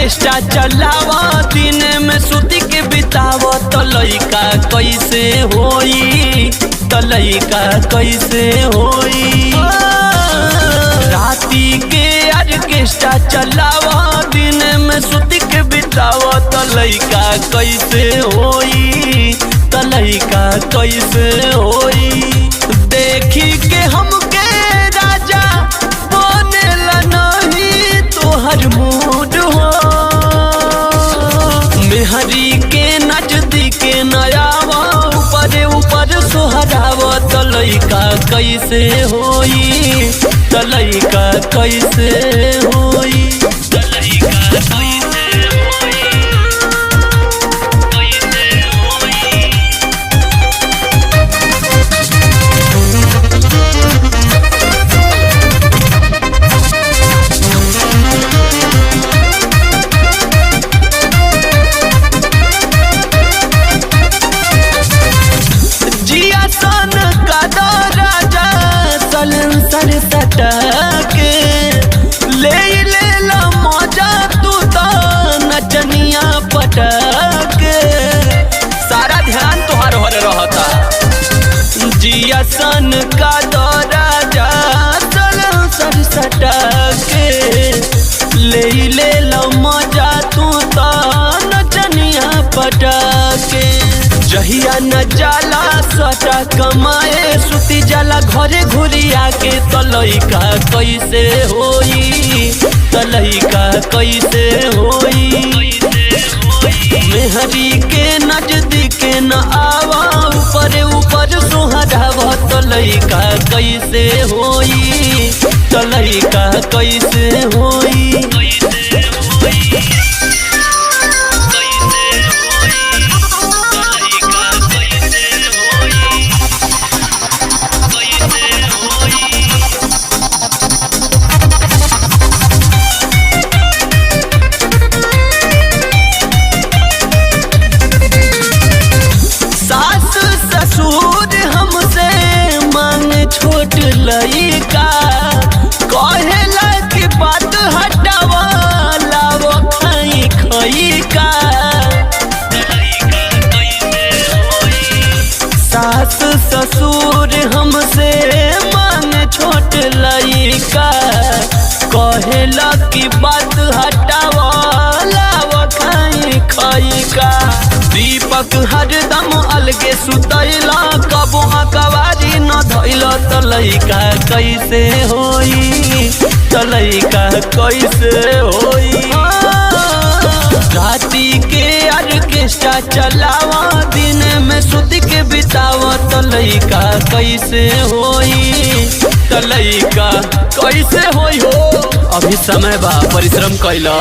Orchestra चलावा दिन में सुती के बितावा तो लइका कैसे होई, तो लइका कैसे होई। राती के ऑर्केस्ट्रा चलावा दिन में सुती के बितावा तो लइका कैसे होई, तो लइका कैसे होई। देखी के हमके राजा बनेला नहीं तोहर मूड हो, मेहरी के नजदीक नयावा ऊपर ऊपर सोहरावा तो लइका कैसे होई, तो लइका कैसे होई। सटके ले ला मजा तू तो नचनिया पटके, सारा ध्यान तुहार हो रहता। जिया सन का दौरा जा सर सटके ले ला मजा तू तो नचनिया पटके। जहिया न जाला सटा कमाए सुती जाला घरे घुरिया के तो लइका कैसे होई, तो लइका कैसे होई। मेहरी के नजदीक न आवा ऊपर ऊपर सोहरावा तो लइका कैसे होई, तो लइका कैसे होई। ससुर हमसे मांग छोट लइका कहेला की बात हटावा लावो खाई खइका। सास ससुर हमसे मांग छोट लइका कहेला की बात हटावा लावो खाई खइका। दीपक हरदम अलगे सुतैला कबो अकवारी न धैला तो लइका कैसे होई, तो लइका कैसे होई। राती के ऑर्केस्ट्रा चलावा दिन में सुत के बितावा तो लइका कैसे होई, तो लइका कैसे होई हो। अभी समय बा परिश्रम कैला।